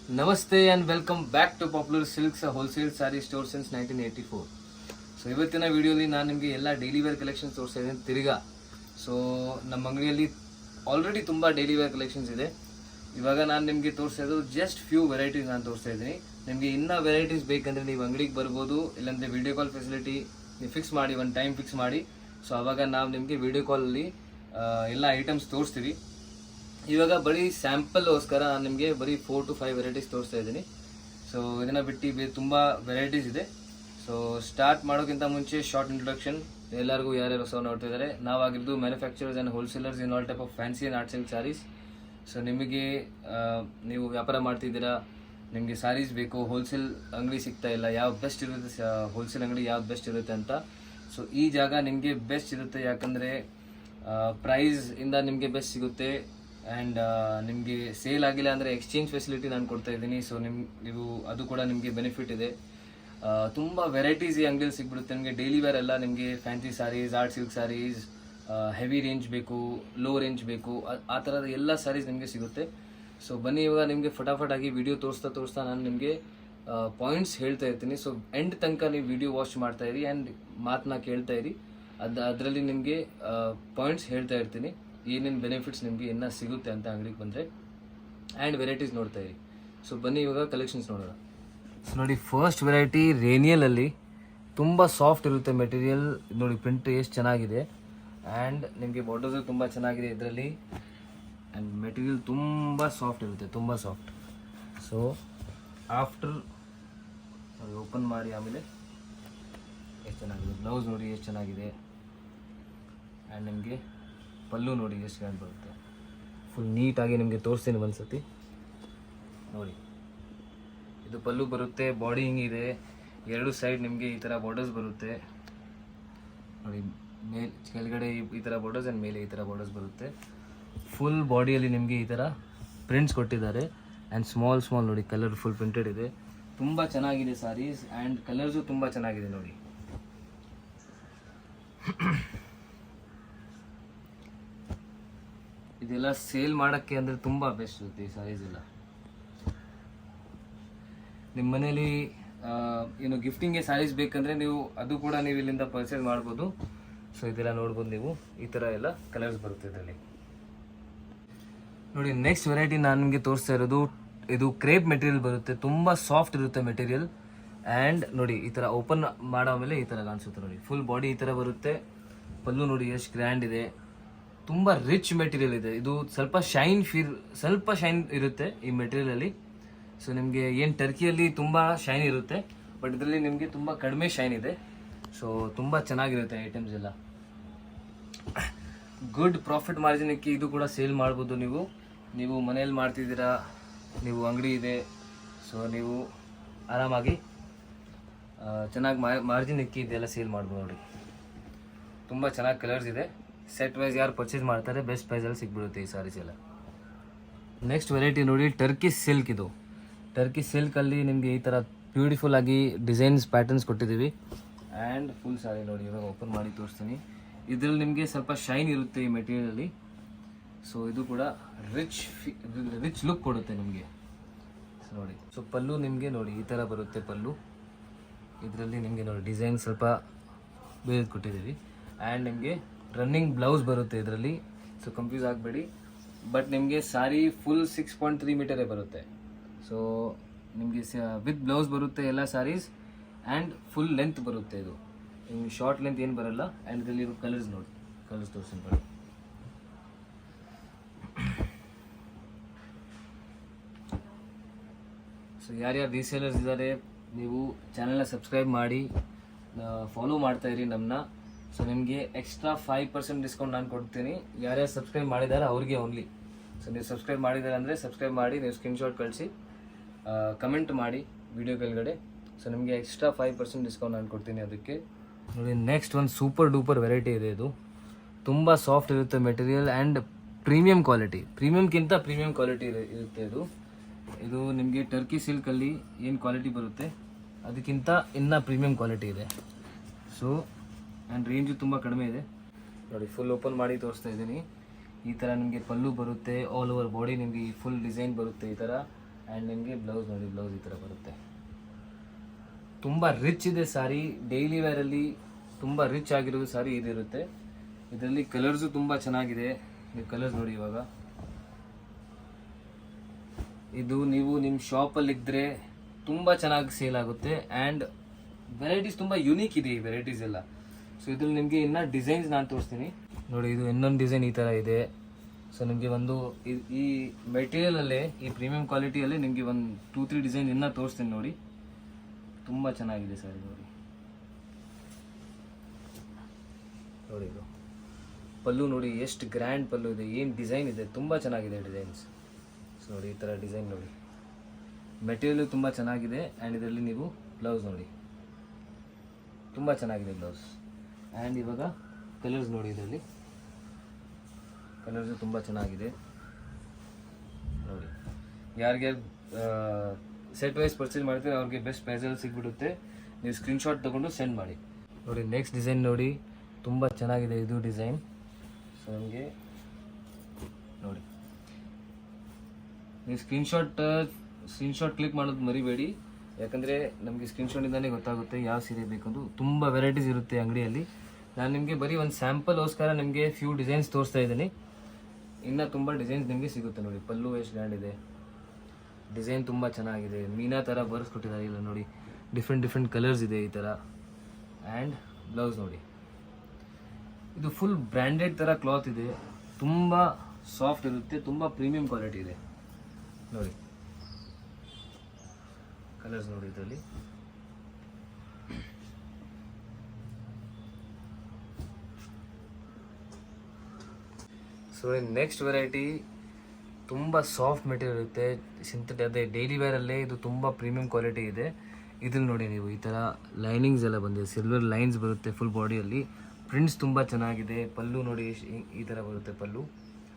ನಮಸ್ತೆ and welcome back to popular silks wholesale sari store since 1984. So ಇವತ್ತಿನ ವಿಡಿಯೋಲಿ ನಾನು ನಿಮಗೆ ಎಲ್ಲ ಡೈಲಿ ವೇರ್ ಕಲೆಕ್ಷನ್ಸ್ ತೋರಿಸ್ತಾ ಇದ್ದೀನಿ ತಿರ್ಗಾ. ಸೊ ನಮ್ಮ ಅಂಗಡಿಯಲ್ಲಿ ಆಲ್ರೆಡಿ ತುಂಬ ಡೈಲಿ ವೇರ್ ಕಲೆಕ್ಷನ್ಸ್ ಇದೆ. ಇವಾಗ ನಾನು ನಿಮಗೆ ತೋರಿಸ್ತಾ ಇದ್ದು ಜಸ್ಟ್ ಫ್ಯೂ ವೆರೈಟೀಸ್ ನಾನು ತೋರಿಸ್ತಾ ಇದ್ದೀನಿ. ನಿಮಗೆ ಇನ್ನೂ ವೆರೈಟೀಸ್ ಬೇಕಂದರೆ ನೀವು ಅಂಗಡಿಗೆ ಬರ್ಬೋದು, ಇಲ್ಲಾಂದರೆ ವಿಡಿಯೋ ಕಾಲ್ ಫೆಸಿಲಿಟಿ ನೀವು ಫಿಕ್ಸ್ ಮಾಡಿ, ಒಂದು ಟೈಮ್ ಫಿಕ್ಸ್ ಮಾಡಿ. ಸೊ ಆವಾಗ ನಾವು ನಿಮಗೆ ವಿಡಿಯೋ ಕಾಲಲ್ಲಿ ಎಲ್ಲ ಐಟಮ್ಸ್ ತೋರಿಸ್ತೀವಿ. ಇವಾಗ ಬರೀ ಸ್ಯಾಂಪಲ್ಗೋಸ್ಕರ ನಾನು ನಿಮಗೆ ಬರೀ 4 to 5 ವೆರೈಟೀಸ್ ತೋರಿಸ್ತಾ ಇದ್ದೀನಿ. ಸೊ ಇದನ್ನು ಬಿಟ್ಟು ತುಂಬ ವೆರೈಟೀಸ್ ಇದೆ. ಸೊ ಸ್ಟಾರ್ಟ್ ಮಾಡೋಕ್ಕಿಂತ ಮುಂಚೆ ಶಾರ್ಟ್ ಇಂಟ್ರೊಡಕ್ಷನ್. ಎಲ್ಲರಿಗೂ ಯಾರ್ಯಾರು ಹೊಸ ನೋಡ್ತಾ ಇದ್ದಾರೆ, ನಾವಾಗಿದ್ದು manufacturers and wholesalers in all type of fancy and art silk saris. So ನಿಮಗೆ ನೀವು ವ್ಯಾಪಾರ ಮಾಡ್ತಿದ್ದೀರಾ, ನಿಮಗೆ ಸ್ಯಾರೀಸ್ ಬೇಕು, ಹೋಲ್ಸೇಲ್ ಅಂಗಡಿ ಸಿಗ್ತಾ ಇಲ್ಲ, ಯಾವ ಬೆಸ್ಟ್ ಇರುತ್ತೆ, ಹೋಲ್ಸೇಲ್ ಅಂಗಡಿ ಯಾವ್ದು ಬೆಸ್ಟ್ ಇರುತ್ತೆ ಅಂತ. ಸೊ ಈ ಜಾಗ ನಿಮಗೆ ಬೆಸ್ಟ್ ಇರುತ್ತೆ, ಯಾಕಂದರೆ ಪ್ರೈಸ್ ಇಂದ ನಿಮಗೆ ಬೆಸ್ಟ್ ಸಿಗುತ್ತೆ. ಆ್ಯಂಡ್ ನಿಮಗೆ ಸೇಲ್ ಆಗಿಲ್ಲ ಅಂದರೆ ಎಕ್ಸ್ಚೇಂಜ್ ಫೆಸಿಲಿಟಿ ನಾನು ಕೊಡ್ತಾ ಇದ್ದೀನಿ. ಸೊ ನೀವು ಅದು ಕೂಡ ನಿಮಗೆ ಬೆನಿಫಿಟ್ ಇದೆ. ತುಂಬ ವೆರೈಟೀಸ್ ಈ ಅಂಗಡಿಯಲ್ಲಿ ಸಿಗ್ಬಿಡುತ್ತೆ ನಿಮಗೆ. ಡೈಲಿ ವೇರ್ ಎಲ್ಲ ನಿಮಗೆ fancy saris, art silk saris, heavy range ಬೇಕು, ಲೋ ರೇಂಜ್ ಬೇಕು, ಆ ಥರದ ಎಲ್ಲ ಸ್ಯಾರೀಸ್ ನಿಮಗೆ ಸಿಗುತ್ತೆ. ಸೊ ಬನ್ನಿ ಇವಾಗ ನಿಮಗೆ ಫಟಾಫಟಾಗಿ ವಿಡಿಯೋ ತೋರಿಸ್ತಾ ನಾನು ನಿಮಗೆ ಪಾಯಿಂಟ್ಸ್ ಹೇಳ್ತಾ ಇರ್ತೀನಿ. ಸೊ ಎಂಡ್ ತನಕ ನೀವು ವಿಡಿಯೋ ವಾಚ್ ಮಾಡ್ತಾ ಇರಿ ಆ್ಯಂಡ್ ಮಾತನ್ನ ಕೇಳ್ತಾ ಇರಿ. ಅದರಲ್ಲಿ ನಿಮಗೆ ಪಾಯಿಂಟ್ಸ್ ಹೇಳ್ತಾ ಇರ್ತೀನಿ, ಏನೇನು ಬೆನಿಫಿಟ್ಸ್ ನಿಮಗೆ ಇನ್ನೂ ಸಿಗುತ್ತೆ ಅಂತ ಅಂಗಡಿಗೆ ಬಂದರೆ. ಆ್ಯಂಡ್ ವೆರೈಟೀಸ್ ನೋಡ್ತಾ ಇರಿ. ಸೊ ಬನ್ನಿ ಇವಾಗ ಕಲೆಕ್ಷನ್ಸ್ ನೋಡೋಣ. ಸೊ ನೋಡಿ, ಫಸ್ಟ್ ವೆರೈಟಿ ರೇನಿಯಲಲ್ಲಿ ತುಂಬ ಸಾಫ್ಟ್ ಇರುತ್ತೆ ಮೆಟೀರಿಯಲ್. ನೋಡಿ ಪ್ರಿಂಟ್ ಎಷ್ಟು ಚೆನ್ನಾಗಿದೆ, ಆ್ಯಂಡ್ ನಿಮಗೆ ಬಾರ್ಡರ್ಸು ತುಂಬ ಚೆನ್ನಾಗಿದೆ ಇದರಲ್ಲಿ. ಆ್ಯಂಡ್ ಮೆಟೀರಿಯಲ್ ತುಂಬ ಸಾಫ್ಟ್ ಇರುತ್ತೆ, ತುಂಬ ಸಾಫ್ಟ್. ಸೊ ಆಫ್ಟರ್ ಓಪನ್ ಮಾಡಿ ಆಮೇಲೆ ಎಷ್ಟು ಚೆನ್ನಾಗಿದೆ, ಬ್ಲೌಸ್ ನೋಡಿ ಎಷ್ಟು ಚೆನ್ನಾಗಿದೆ. ಆ್ಯಂಡ್ ನಿಮಗೆ ಪಲ್ಲು ನೋಡಿ ಎಷ್ಟು ಗ್ರ್ಯಾಂಡ್ ಬರುತ್ತೆ. ಫುಲ್ ನೀಟಾಗಿ ನಿಮಗೆ ತೋರಿಸ್ತೀನಿ ಒಂದು ಸತಿ ನೋಡಿ. ಇದು ಪಲ್ಲು ಬರುತ್ತೆ, ಬಾಡಿ ಹಿಂಗಿದೆ, ಎರಡು ಸೈಡ್ ನಿಮಗೆ ಈ ಥರ ಬಾರ್ಡರ್ಸ್ ಬರುತ್ತೆ ನೋಡಿ. ಕೆಳಗಡೆ ಈ ಥರ ಬಾರ್ಡರ್ಸ್ ಆ್ಯಂಡ್ ಮೇಲೆ ಈ ಥರ ಬಾರ್ಡರ್ಸ್ ಬರುತ್ತೆ. ಫುಲ್ ಬಾಡಿಯಲ್ಲಿ ನಿಮಗೆ ಈ ಥರ ಪ್ರಿಂಟ್ಸ್ ಕೊಟ್ಟಿದ್ದಾರೆ. ಆ್ಯಂಡ್ ಸ್ಮಾಲ್ ನೋಡಿ ಕಲರ್ ಫುಲ್ ಪ್ರಿಂಟೆಡ್ ಇದೆ. ತುಂಬ ಚೆನ್ನಾಗಿದೆ ಸಾರೀಸ್, ಆ್ಯಂಡ್ ಕಲರ್ಸು ತುಂಬ ಚೆನ್ನಾಗಿದೆ ನೋಡಿ. ಇದೆಲ್ಲ ಸೇಲ್ ಮಾಡೋಕ್ಕೆ ಅಂದರೆ ತುಂಬ ಬೆಸ್ಟ್ ಇರುತ್ತೆ ಈ ಸಾರೀಸ್ ಎಲ್ಲ. ನಿಮ್ಮ ಮನೇಲಿ ಏನು ಗಿಫ್ಟಿಂಗ್ಗೆ ಸ್ಯಾರೀಸ್ ಬೇಕಂದರೆ ನೀವು ಅದು ಕೂಡ ನೀವು ಇಲ್ಲಿಂದ ಪರ್ಚೇಸ್ ಮಾಡ್ಬೋದು. ಸೊ ಇದೆಲ್ಲ ನೋಡ್ಬೋದು ನೀವು, ಈ ಥರ ಎಲ್ಲ ಕಲರ್ಸ್ ಬರುತ್ತೆ ಇದರಲ್ಲಿ ನೋಡಿ. ನೆಕ್ಸ್ಟ್ ವೆರೈಟಿ ನಾನು ನಿಮಗೆ ತೋರಿಸ್ತಾ ಇರೋದು, ಇದು ಕ್ರೇಪ್ ಮೆಟೀರಿಯಲ್ ಬರುತ್ತೆ, ತುಂಬ ಸಾಫ್ಟ್ ಇರುತ್ತೆ ಮೆಟೀರಿಯಲ್. ಆ್ಯಂಡ್ ನೋಡಿ ಈ ಥರ ಓಪನ್ ಮಾಡೋ ಮೇಲೆ ಈ ಥರ ಕಾಣಿಸುತ್ತೆ ನೋಡಿ. ಫುಲ್ ಬಾಡಿ ಈ ಥರ ಬರುತ್ತೆ. ಪಲ್ಲು ನೋಡಿ ಎಷ್ಟು ಗ್ರ್ಯಾಂಡ್ ಇದೆ, ತುಂಬ ರಿಚ್ ಮೆಟೀರಿಯಲ್ ಇದೆ. ಇದು ಸ್ವಲ್ಪ ಶೈನ್ ಇರುತ್ತೆ ಈ ಮೆಟೀರಿಯಲಲ್ಲಿ. ಸೊ ನಿಮಗೆ ಏನು ಟರ್ಕಿಯಲ್ಲಿ ತುಂಬ ಶೈನ್ ಇರುತ್ತೆ, ಬಟ್ ಇದರಲ್ಲಿ ನಿಮಗೆ ತುಂಬ ಕಡಿಮೆ ಶೈನ್ ಇದೆ. ಸೊ ತುಂಬ ಚೆನ್ನಾಗಿರುತ್ತೆ ಐಟಮ್ಸ್ ಎಲ್ಲ. ಗುಡ್ ಪ್ರಾಫಿಟ್ ಮಾರ್ಜಿನಕ್ಕೆ ಇದು ಕೂಡ ಸೇಲ್ ಮಾಡ್ಬೋದು ನೀವು ಮನೇಲಿ ಮಾಡ್ತಿದ್ದೀರಾ, ನೀವು ಅಂಗಡಿ ಇದೆ, ಸೊ ನೀವು ಆರಾಮಾಗಿ ಚೆನ್ನಾಗಿ ಮಾರ್ಜಿನ್ ಇಕ್ಕಿ ಇದೆಲ್ಲ ಸೇಲ್ ಮಾಡ್ಬೋದು ನೋಡಿ. ತುಂಬ ಚೆನ್ನಾಗಿ ಕಲರ್ಸ್ ಇದೆ. ಸೆಟ್ ವೈಸ್ ಯಾರು ಪರ್ಚೇಸ್ ಮಾಡ್ತಾರೆ ಬೆಸ್ಟ್ ಪ್ರೈಸಲ್ಲಿ ಸಿಗ್ಬಿಡುತ್ತೆ ಈ ಸಾರೀಸ್ ಎಲ್ಲ. ನೆಕ್ಸ್ಟ್ ವೆರೈಟಿ ನೋಡಿ, ಟರ್ಕಿ ಸಿಲ್ಕ್. ಇದು ಟರ್ಕಿ ಸಿಲ್ಕಲ್ಲಿ ನಿಮಗೆ ಈ ಥರ ಬ್ಯೂಟಿಫುಲ್ ಆಗಿ ಡಿಸೈನ್ಸ್ ಪ್ಯಾಟರ್ನ್ಸ್ ಕೊಟ್ಟಿದ್ದೀವಿ. ಆ್ಯಂಡ್ ಫುಲ್ ಸಾರಿ ನೋಡಿ, ಇವಾಗ ಓಪನ್ ಮಾಡಿ ತೋರಿಸ್ತೀನಿ. ಇದರಲ್ಲಿ ನಿಮಗೆ ಸ್ವಲ್ಪ ಶೈನ್ ಇರುತ್ತೆ ಈ ಮೆಟೀರಿಯಲಲ್ಲಿ. ಸೊ ಇದು ಕೂಡ ರಿಚ್ ಲುಕ್ ಕೊಡುತ್ತೆ ನಿಮಗೆ ನೋಡಿ. ಸೊ ಪಲ್ಲು ನಿಮಗೆ ನೋಡಿ ಈ ಥರ ಬರುತ್ತೆ ಪಲ್ಲು. ಇದರಲ್ಲಿ ನಿಮಗೆ ನೋಡಿ ಡಿಸೈನ್ ಸ್ವಲ್ಪ ಬೇರೆ ಕೊಟ್ಟಿದ್ದೀವಿ. ಆ್ಯಂಡ್ ನಿಮಗೆ ರನ್ನಿಂಗ್ ಬ್ಲೌಸ್ ಬರುತ್ತೆ ಇದರಲ್ಲಿ. ಸೊ ಕನ್ಫ್ಯೂಸ್ ಆಗಬೇಡಿ, ಬಟ್ ನಿಮಗೆ ಸಾರಿ ಫುಲ್ 6.3 ಮೀಟರೇ ಬರುತ್ತೆ. ಸೊ ನಿಮಗೆ ವಿತ್ ಬ್ಲೌಸ್ ಬರುತ್ತೆ ಎಲ್ಲ ಸಾರೀಸ್, ಆ್ಯಂಡ್ ಫುಲ್ ಲೆಂತ್ ಬರುತ್ತೆ. ಇದು ನಿಮಗೆ ಶಾರ್ಟ್ ಲೆಂತ್ ಏನು ಬರಲ್ಲ. ಆ್ಯಂಡ್ ಇದರಲ್ಲಿ ಕಲರ್ಸ್ ನೋಡಿ, ಕಲರ್ಸ್ ತೋರಿಸ್ತೀನಿ ಬನ್ನಿ. ಸೊ ಯಾರ್ಯಾರು ರೀಸೇಲರ್ಸ್ ಇದ್ದಾರೆ, ನೀವು ಚಾನಲ್ನ ಸಬ್ಸ್ಕ್ರೈಬ್ ಮಾಡಿ ಫಾಲೋ ಮಾಡ್ತಾ ಇರಿ ನಮ್ಮನ್ನ. ಸೊ ನಿಮಗೆ ಎಕ್ಸ್ಟ್ರಾ 5% ಡಿಸ್ಕೌಂಟ್ ನಾನು ಕೊಡ್ತೀನಿ, ಯಾರ್ಯಾರು ಸಬ್ಸ್ಕ್ರೈಬ್ ಮಾಡಿದ್ದಾರೆ ಅವ್ರಿಗೆ ಓನ್ಲಿ. ಸೊ ನೀವು ಸಬ್ಸ್ಕ್ರೈಬ್ ಮಾಡಿದ್ದಾರೆ ಅಂದರೆ ಸಬ್ಸ್ಕ್ರೈಬ್ ಮಾಡಿ, ನೀವು ಸ್ಕ್ರೀನ್ಶಾಟ್ ಕಳಿಸಿ, ಕಮೆಂಟ್ ಮಾಡಿ ವಿಡಿಯೋ ಕೆಳಗಡೆ. ಸೊ ನಿಮಗೆ ಎಕ್ಸ್ಟ್ರಾ 5% ಡಿಸ್ಕೌಂಟ್ ನಾನು ಕೊಡ್ತೀನಿ ಅದಕ್ಕೆ ನೋಡಿ. ನೆಕ್ಸ್ಟ್ ಒಂದು ಸೂಪರ್ ಡೂಪರ್ ವೆರೈಟಿ ಇದೆ. ಇದು ತುಂಬ ಸಾಫ್ಟ್ ಇರುತ್ತೆ ಮೆಟೀರಿಯಲ್, ಆ್ಯಂಡ್ ಪ್ರೀಮಿಯಂ ಕ್ವಾಲಿಟಿ, ಪ್ರೀಮಿಯಮ್ಗಿಂತ ಪ್ರೀಮಿಯಂ ಕ್ವಾಲಿಟಿ ಇರುತ್ತೆ ಇದು ನಿಮಗೆ ಟರ್ಕಿ ಸಿಲ್ಕಲ್ಲಿ ಏನು ಕ್ವಾಲಿಟಿ ಬರುತ್ತೆ ಅದಕ್ಕಿಂತ ಇನ್ನೂ ಪ್ರೀಮಿಯಂ ಕ್ವಾಲಿಟಿ ಇದೆ. ಸೊ ಆ್ಯಂಡ್ ರೇಂಜು ತುಂಬ ಕಡಿಮೆ ಇದೆ ನೋಡಿ. ಫುಲ್ ಓಪನ್ ಮಾಡಿ ತೋರಿಸ್ತಾ ಇದ್ದೀನಿ. ಈ ಥರ ನಿಮಗೆ ಪಲ್ಲು ಬರುತ್ತೆ, ಆಲ್ ಓವರ್ ಬಾಡಿ ನಿಮಗೆ ಫುಲ್ ಡಿಸೈನ್ ಬರುತ್ತೆ ಈ ಥರ. ಆ್ಯಂಡ್ ನಿಮಗೆ ಬ್ಲೌಸ್ ನೋಡಿ, ಬ್ಲೌಸ್ ಈ ಥರ ಬರುತ್ತೆ. ತುಂಬ ರಿಚ್ ಇದೆ ಸಾರಿ, ಡೈಲಿ ವೇರಲ್ಲಿ ತುಂಬ ರಿಚ್ ಆಗಿರೋದು ಸಾರಿ ಇದಿರುತ್ತೆ. ಇದರಲ್ಲಿ ಕಲರ್ಸು ತುಂಬ ಚೆನ್ನಾಗಿದೆ. ನೀವು ಕಲರ್ಸ್ ನೋಡಿ. ಇವಾಗ ಇದು ನೀವು ನಿಮ್ಮ ಶಾಪಲ್ಲಿದ್ದರೆ ತುಂಬ ಚೆನ್ನಾಗಿ ಸೇಲ್ ಆಗುತ್ತೆ. ಆ್ಯಂಡ್ ವೆರೈಟೀಸ್ ತುಂಬ ಯುನೀಕ್ ಇದೆ ಈ ವೆರೈಟೀಸ್ ಎಲ್ಲ. ಸೊ ಇದ್ರಲ್ಲಿ ನಿಮಗೆ ಇನ್ನೂ ಡಿಸೈನ್ಸ್ ನಾನು ತೋರಿಸ್ತೀನಿ ನೋಡಿ. ಇದು ಇನ್ನೊಂದು ಡಿಸೈನ್ ಈ ಥರ ಇದೆ. ಸೊ ನಿಮಗೆ ಒಂದು ಈ ಮೆಟೀರಿಯಲಲ್ಲೇ, ಈ ಪ್ರೀಮಿಯಂ ಕ್ವಾಲಿಟಿಯಲ್ಲೇ ನಿಮಗೆ ಒಂದು 2-3 ಡಿಸೈನ್ ಇನ್ನೂ ತೋರಿಸ್ತೀನಿ ನೋಡಿ. ತುಂಬ ಚೆನ್ನಾಗಿದೆ ಸರ್ ನೋಡಿ. ನೋಡಿ ಇದು ಪಲ್ಲು ನೋಡಿ, ಎಷ್ಟು ಗ್ರ್ಯಾಂಡ್ ಪಲ್ಲು ಇದೆ, ಏನು ಡಿಸೈನ್ ಇದೆ, ತುಂಬ ಚೆನ್ನಾಗಿದೆ ಡಿಸೈನ್ಸ್. ಸೊ ನೋಡಿ ಈ ಥರ ಡಿಸೈನ್ ನೋಡಿ. ಮೆಟೀರಿಯಲು ತುಂಬ ಚೆನ್ನಾಗಿದೆ. ಆ್ಯಂಡ್ ಇದರಲ್ಲಿ ನೀವು ಬ್ಲೌಸ್ ನೋಡಿ, ತುಂಬ ಚೆನ್ನಾಗಿದೆ ಬ್ಲೌಸ್. ಆ್ಯಂಡ್ ಇವಾಗ ಕಲರ್ಸ್ ನೋಡಿ. ಇದರಲ್ಲಿ ಕಲರ್ಸು ತುಂಬ ಚೆನ್ನಾಗಿದೆ ನೋಡಿ. ಯಾರಿಗ್ಯಾರು ಸೆಟ್ ವೈಸ್ ಪರ್ಚೇಸ್ ಮಾಡ್ತೀವಿ ಅವ್ರಿಗೆ ಬೆಸ್ಟ್ ಪ್ರೈಸಲ್ಲಿ ಸಿಗ್ಬಿಡುತ್ತೆ. ನೀವು ಸ್ಕ್ರೀನ್ಶಾಟ್ ತೊಗೊಂಡು ಸೆಂಡ್ ಮಾಡಿ. ನೋಡಿ ನೆಕ್ಸ್ಟ್ ಡಿಸೈನ್ ನೋಡಿ, ತುಂಬ ಚೆನ್ನಾಗಿದೆ ಇದು ಡಿಸೈನ್. ಸೊ ನಮಗೆ ನೋಡಿ, ನೀವು ಸ್ಕ್ರೀನ್ಶಾಟ್ ಕ್ಲಿಕ್ ಮಾಡೋದು ಮರಿಬೇಡಿ, ಯಾಕಂದರೆ ನಮಗೆ ಸ್ಕ್ರೀನ್ಶಾಟಿಂದಲೇ ಗೊತ್ತಾಗುತ್ತೆ ಯಾವ ಸೀರೆ ಬೇಕಂದು. ತುಂಬ ವೆರೈಟೀಸ್ ಇರುತ್ತೆ ಅಂಗಡಿಯಲ್ಲಿ. ನಾನು ನಿಮಗೆ ಬರೀ ಒಂದು ಸ್ಯಾಂಪಲ್ಗೋಸ್ಕರ ನಿಮಗೆ ಫ್ಯೂ ಡಿಸೈನ್ಸ್ ತೋರಿಸ್ತಾ ಇದ್ದೀನಿ. ಇನ್ನೂ ತುಂಬ ಡಿಸೈನ್ಸ್ ನಿಮಗೆ ಸಿಗುತ್ತೆ ನೋಡಿ. ಪಲ್ಲು ಎಷ್ಟು ಗ್ರ್ಯಾಂಡ್ ಇದೆ, ಡಿಸೈನ್ ತುಂಬ ಚೆನ್ನಾಗಿದೆ, ಮೀನಾ ಥರ ಬರ್ಸ್ಕೊಟ್ಟಿದ್ದಾರೆ. ಇಲ್ಲ ನೋಡಿ, ಡಿಫ್ರೆಂಟ್ ಕಲರ್ಸ್ ಇದೆ ಈ ಥರ. ಆ್ಯಂಡ್ ಬ್ಲೌಸ್ ನೋಡಿ, ಇದು ಫುಲ್ ಬ್ರ್ಯಾಂಡೆಡ್ ಥರ ಕ್ಲಾತ್ ಇದೆ, ತುಂಬ ಸಾಫ್ಟ್ ಇರುತ್ತೆ, ತುಂಬ ಪ್ರೀಮಿಯಂ ಕ್ವಾಲಿಟಿ ಇದೆ ನೋಡಿ. ಕಲರ್ಸ್ ನೋಡಿ ಇದರಲ್ಲಿ. ಸೊ ನೆಕ್ಸ್ಟ್ ವೆರೈಟಿ ತುಂಬ ಸಾಫ್ಟ್ ಮೆಟೀರಿಯಲ್ ಇರುತ್ತೆ, ಅದೇ ಡೈಲಿ ವೇರಲ್ಲೇ ಇದು ತುಂಬ ಪ್ರೀಮಿಯಂ ಕ್ವಾಲಿಟಿ ಇದೆ. ಇದ್ರಲ್ಲಿ ನೋಡಿ ನೀವು ಈ ಥರ ಲೈನಿಂಗ್ಸ್ ಎಲ್ಲ ಬಂದಿದೆ, ಸಿಲ್ವರ್ ಲೈನ್ಸ್ ಬರುತ್ತೆ ಫುಲ್ ಬಾಡಿಯಲ್ಲಿ. ಪ್ರಿಂಟ್ಸ್ ತುಂಬ ಚೆನ್ನಾಗಿದೆ. ಪಲ್ಲು ನೋಡಿ ಈ ಥರ ಬರುತ್ತೆ ಪಲ್ಲು.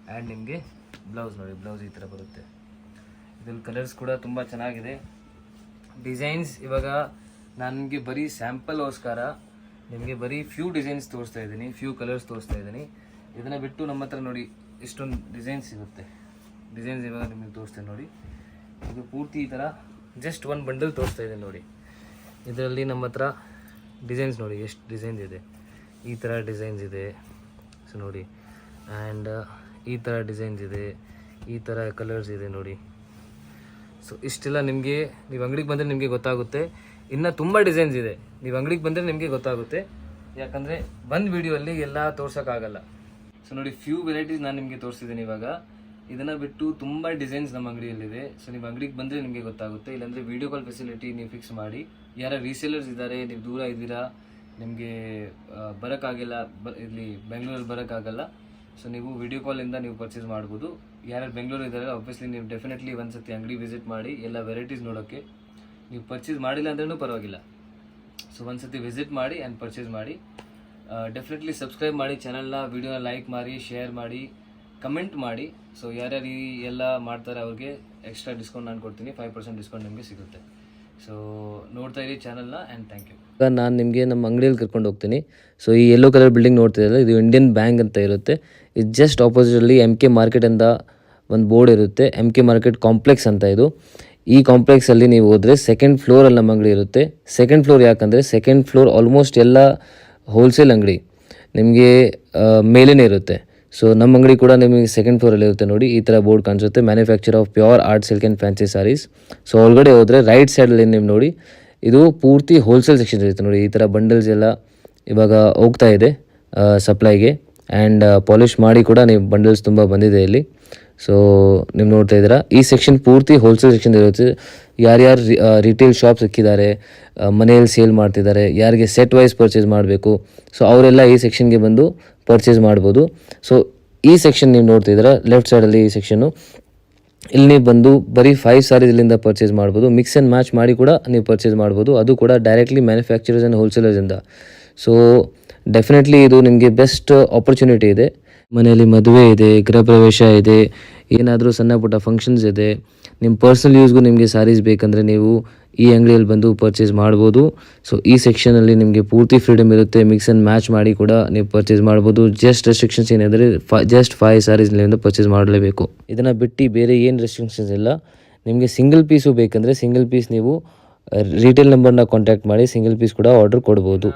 ಆ್ಯಂಡ್ ನಿಮಗೆ ಬ್ಲೌಸ್ ನೋಡಿ, ಬ್ಲೌಸ್ ಈ ಥರ ಬರುತ್ತೆ. ಇದ್ರಲ್ಲಿ ಕಲರ್ಸ್ ಕೂಡ ತುಂಬ ಚೆನ್ನಾಗಿದೆ. ಡಿಸೈನ್ಸ್ ಇವಾಗ ನಾನು ನಿಮಗೆ ಬರೀ ಸ್ಯಾಂಪಲ್ಗೋಸ್ಕರ ನಿಮಗೆ ಬರೀ ಫ್ಯೂ ಡಿಸೈನ್ಸ್ ತೋರಿಸ್ತಾ ಇದ್ದೀನಿ, ಫ್ಯೂ ಕಲರ್ಸ್ ತೋರಿಸ್ತಾ ಇದ್ದೀನಿ. ಇದನ್ನು ಬಿಟ್ಟು ನಮ್ಮ ಹತ್ರ ನೋಡಿ ಇಷ್ಟೊಂದು ಡಿಸೈನ್ಸ್ ಸಿಗುತ್ತೆ. ಡಿಸೈನ್ಸ್ ಇವಾಗ ನಿಮಗೆ ತೋರಿಸ್ತೇನೆ ನೋಡಿ. ಇದು ಪೂರ್ತಿ ಈ ಥರ ಜಸ್ಟ್ ಒಂದು ಬಂಡಲ್ ತೋರಿಸ್ತಾ ಇದೆ ನೋಡಿ. ಇದರಲ್ಲಿ ನಮ್ಮ ಹತ್ರ ಡಿಸೈನ್ಸ್ ನೋಡಿ, ಎಷ್ಟು ಡಿಸೈನ್ಸ್ ಇದೆ. ಈ ಥರ ಡಿಸೈನ್ಸ್ ಇದೆ. ಸೊ ನೋಡಿ, ಆ್ಯಂಡ್ ಈ ಥರ ಡಿಸೈನ್ಸ್ ಇದೆ, ಈ ಥರ ಕಲರ್ಸ್ ಇದೆ ನೋಡಿ. ಸೊ ಇಷ್ಟೆಲ್ಲ ನಿಮಗೆ ನೀವು ಅಂಗಡಿಗೆ ಬಂದರೆ ನಿಮಗೆ ಗೊತ್ತಾಗುತ್ತೆ. ಇನ್ನು ತುಂಬ ಡಿಸೈನ್ಸ್ ಇದೆ, ನೀವು ಅಂಗಡಿಗೆ ಬಂದರೆ ನಿಮಗೆ ಗೊತ್ತಾಗುತ್ತೆ. ಯಾಕಂದರೆ ಒಂದು ವಿಡಿಯೋಲ್ಲಿ ಎಲ್ಲ ತೋರ್ಸೋಕ್ಕಾಗಲ್ಲ. ಸೊ ನೋಡಿ, ಫ್ಯೂ ವೆರೈಟೀಸ್ ನಾನು ನಿಮಗೆ ತೋರಿಸಿದ್ದೀನಿ ಇವಾಗ. ಇದನ್ನು ಬಿಟ್ಟು ತುಂಬ ಡಿಸೈನ್ಸ್ ನಮ್ಮ ಅಂಗಡಿಯಲ್ಲಿದೆ. ಸೊ ನೀವು ಅಂಗಡಿಗೆ ಬಂದರೆ ನಿಮಗೆ ಗೊತ್ತಾಗುತ್ತೆ. ಇಲ್ಲಾಂದರೆ ವೀಡಿಯೋ ಕಾಲ್ ಫೆಸಿಲಿಟಿ ನೀವು ಫಿಕ್ಸ್ ಮಾಡಿ. ಯಾರ ರೀಸೇಲರ್ಸ್ ಇದ್ದಾರೆ, ನೀವು ದೂರ ಇದ್ದೀರಾ, ನಿಮಗೆ ಬರೋಕ್ಕಾಗಿಲ್ಲ, ಇಲ್ಲಿ ಬೆಂಗಳೂರಲ್ಲಿ ಬರೋಕ್ಕಾಗಲ್ಲ, ಸೊ ನೀವು ವಿಡಿಯೋ ಕಾಲಿಂದ ನೀವು ಪರ್ಚೇಸ್ ಮಾಡ್ಬೋದು. ಯಾರು ಬೆಂಗಳೂರು ಇದ್ದಾರೆ ಆಬ್ವಿಯಸ್ಲಿ ನೀವು ಡೆಫಿನೆಟ್ಲಿ ಒಂದು ಸತಿ ಅಂಗಡಿ ವಿಸಿಟ್ ಮಾಡಿ ಎಲ್ಲ ವೆರೈಟೀಸ್ ನೋಡೋಕ್ಕೆ. ನೀವು ಪರ್ಚೇಸ್ ಮಾಡಿಲ್ಲ ಅಂದ್ರೂ ಪರವಾಗಿಲ್ಲ. ಸೊ ಒಂದು ಸತಿ ವಿಸಿಟ್ ಮಾಡಿ ಆ್ಯಂಡ್ ಪರ್ಚೇಸ್ ಮಾಡಿ. ಡೆಫಿನೆಟ್ಲಿ ಸಬ್ಸ್ಕ್ರೈಬ್ ಮಾಡಿ ಚಾನಲ್ನ, ವಿಡಿಯೋನ ಲೈಕ್ ಮಾಡಿ, ಶೇರ್ ಮಾಡಿ, ಕಮೆಂಟ್ ಮಾಡಿ. ಸೊ ಯಾರ್ಯಾರು ಈ ಎಲ್ಲ ಮಾಡ್ತಾರೆ ಅವ್ರಿಗೆ ಎಕ್ಸ್ಟ್ರಾ ಡಿಸ್ಕೌಂಟ್ ನಾನು ಕೊಡ್ತೀನಿ, 5% ಡಿಸ್ಕೌಂಟ್ ನಿಮಗೆ ಸಿಗುತ್ತೆ. ಸೊ ನೋಡ್ತಾ ಇರಿ ಚಾನಲ್ನ ಆ್ಯಂಡ್ ಥ್ಯಾಂಕ್ ಯು. ಈಗ ನಾನು ನಿಮಗೆ ನಮ್ಮ ಅಂಗಡಿಯಲ್ಲಿ ಕರ್ಕೊಂಡು ಹೋಗ್ತೀನಿ. ಸೊ ಈ ಯೆಲ್ಲೋ ಕಲರ್ ಬಿಲ್ಡಿಂಗ್ ನೋಡ್ತಿದ್ದಲ್ಲ, ಇದು ಇಂಡಿಯನ್ ಬ್ಯಾಂಕ್ ಅಂತ ಇರುತ್ತೆ. ಇದು ಜಸ್ಟ್ ಆಪೋಸಿಟಲ್ಲಿ MK ಮಾರ್ಕೆಟ್ ಅಂತ ಒಂದು ಬೋರ್ಡ್ ಇರುತ್ತೆ, MK ಮಾರ್ಕೆಟ್ ಕಾಂಪ್ಲೆಕ್ಸ್ ಅಂತ. ಇದು ಈ ಕಾಂಪ್ಲೆಕ್ಸಲ್ಲಿ ನೀವು ಹೋದರೆ ಸೆಕೆಂಡ್ ಫ್ಲೋರಲ್ಲಿ ನಮ್ಮ ಅಂಗಡಿ ಇರುತ್ತೆ. ಸೆಕೆಂಡ್ ಫ್ಲೋರ್ ಯಾಕಂದರೆ ಸೆಕೆಂಡ್ ಫ್ಲೋರ್ ಆಲ್ಮೋಸ್ಟ್ ಎಲ್ಲ ಹೋಲ್ಸೇಲ್ ಅಂಗಡಿ ನಿಮಗೆ ಮೇಲೇ ಇರುತ್ತೆ. ಸೊ ನಮ್ಮ ಅಂಗಡಿ ಕೂಡ ನಿಮಗೆ ಸೆಕೆಂಡ್ ಫ್ಲೋರಲ್ಲಿ ಇರುತ್ತೆ ನೋಡಿ. ಈ ಥರ ಬೋರ್ಡ್ ಕಾಣಿಸುತ್ತೆ, manufacture of pure art silk and fancy saris. So ಒಳಗಡೆ ಹೋದರೆ ರೈಟ್ ಸೈಡಲ್ಲಿ ನೀವು ನೋಡಿ, ಇದು ಪೂರ್ತಿ ಹೋಲ್ಸೇಲ್ ಸೆಕ್ಷನ್ ಇರುತ್ತೆ ನೋಡಿ. ಈ ಥರ ಬಂಡಲ್ಸ್ ಎಲ್ಲ ಇವಾಗ ಹೋಗ್ತಾ ಇದೆ ಸಪ್ಲೈಗೆ. ಆ್ಯಂಡ್ ಪಾಲಿಷ್ ಮಾಡಿ ಕೂಡ ನೀವು ಬಂಡಲ್ಸ್ ತುಂಬ ಬಂದಿದೆ ಇಲ್ಲಿ. ಸೊ ನೀವು ನೋಡ್ತಾ ಇದ್ದೀರಾ, ಈ ಸೆಕ್ಷನ್ ಪೂರ್ತಿ ಹೋಲ್ಸೇಲ್ ಸೆಕ್ಷನ್ ಇರುತ್ತೆ. ಯಾರ್ಯಾರು ರಿಟೇಲ್ ಶಾಪ್ಸ್ ಇಕ್ಕಿದ್ದಾರೆ, ಮನೆಯಲ್ಲಿ ಸೇಲ್ ಮಾಡ್ತಿದ್ದಾರೆ, ಯಾರಿಗೆ ಸೆಟ್ ವೈಸ್ ಪರ್ಚೇಸ್ ಮಾಡಬೇಕು, ಸೊ ಅವರೆಲ್ಲ ಈ ಸೆಕ್ಷನ್ಗೆ ಬಂದು ಪರ್ಚೇಸ್ ಮಾಡ್ಬೋದು. ಸೊ ಈ ಸೆಕ್ಷನ್ ನೀವು ನೋಡ್ತಿದ್ದೀರಾ ಲೆಫ್ಟ್ ಸೈಡಲ್ಲಿ, ಈ ಸೆಕ್ಷನ್ನು ಇಲ್ಲಿ ನೀವು ಬಂದು ಬರೀ 5 ಸಾರೀಸ್ ಇಲ್ಲಿಂದ ಪರ್ಚೇಸ್ ಮಾಡ್ಬೋದು. ಮಿಕ್ಸ್ ಆ್ಯಂಡ್ ಮ್ಯಾಚ್ ಮಾಡಿ ಕೂಡ ನೀವು ಪರ್ಚೇಸ್ ಮಾಡ್ಬೋದು, ಅದು ಕೂಡ ಡೈರೆಕ್ಟ್ಲಿ ಮ್ಯಾನುಫ್ಯಾಕ್ಚರರ್ಸ್ ಆ್ಯಂಡ್ ಹೋಲ್ಸೇಲರ್ಸಿಂದ. ಸೊ ಡೆಫಿನೆಟ್ಲಿ ಇದು ನಿಮಗೆ ಬೆಸ್ಟ್ ಆಪರ್ಚುನಿಟಿ ಇದೆ. ಮನೆಯಲ್ಲಿ ಮದುವೆ ಇದೆ, ಗೃಹ ಪ್ರವೇಶ ಇದೆ, ಏನಾದರೂ ಸಣ್ಣ ಪುಟ್ಟ ಫಂಕ್ಷನ್ಸ್ ಇದೆ, ನಿಮ್ಮ ಪರ್ಸ್ನಲ್ ಯೂಸ್ಗೂ ನಿಮಗೆ ಸಾರೀಸ್ ಬೇಕಂದರೆ ನೀವು ಈ ಅಂಗಡಿಯಲ್ಲಿ ಬಂದು ಪರ್ಚೇಸ್ ಮಾಡ್ಬೋದು. ಸೊ ಈ ಸೆಕ್ಷನಲ್ಲಿ ನಿಮಗೆ ಪೂರ್ತಿ ಫ್ರೀಡಮ್ ಇರುತ್ತೆ, ಮಿಕ್ಸ್ ಆ್ಯಂಡ್ ಮ್ಯಾಚ್ ಮಾಡಿ ಕೂಡ ನೀವು ಪರ್ಚೇಸ್ ಮಾಡ್ಬೋದು. ಜಸ್ಟ್ ರೆಸ್ಟ್ರಿಕ್ಷನ್ಸ್ ಏನಿದ್ರೆ ಜಸ್ಟ್ 5 ಸಾರೀಸ್ ಇಲ್ಲಿಂದ ಪರ್ಚೇಸ್ ಮಾಡಲೇಬೇಕು. ಇದನ್ನು ಬಿಟ್ಟು ಬೇರೆ ಏನು ರೆಸ್ಟ್ರಿಕ್ಷನ್ಸ್ ಇಲ್ಲ. ನಿಮಗೆ ಸಿಂಗಲ್ ಪೀಸು ಬೇಕಂದರೆ ಸಿಂಗಲ್ ಪೀಸ್ ನೀವು ರಿಟೇಲ್ ನಂಬರ್ನ ಕಾಂಟ್ಯಾಕ್ಟ್ ಮಾಡಿ ಸಿಂಗಲ್ ಪೀಸ್ ಕೂಡ ಆರ್ಡರ್ ಕೊಡ್ಬೋದು.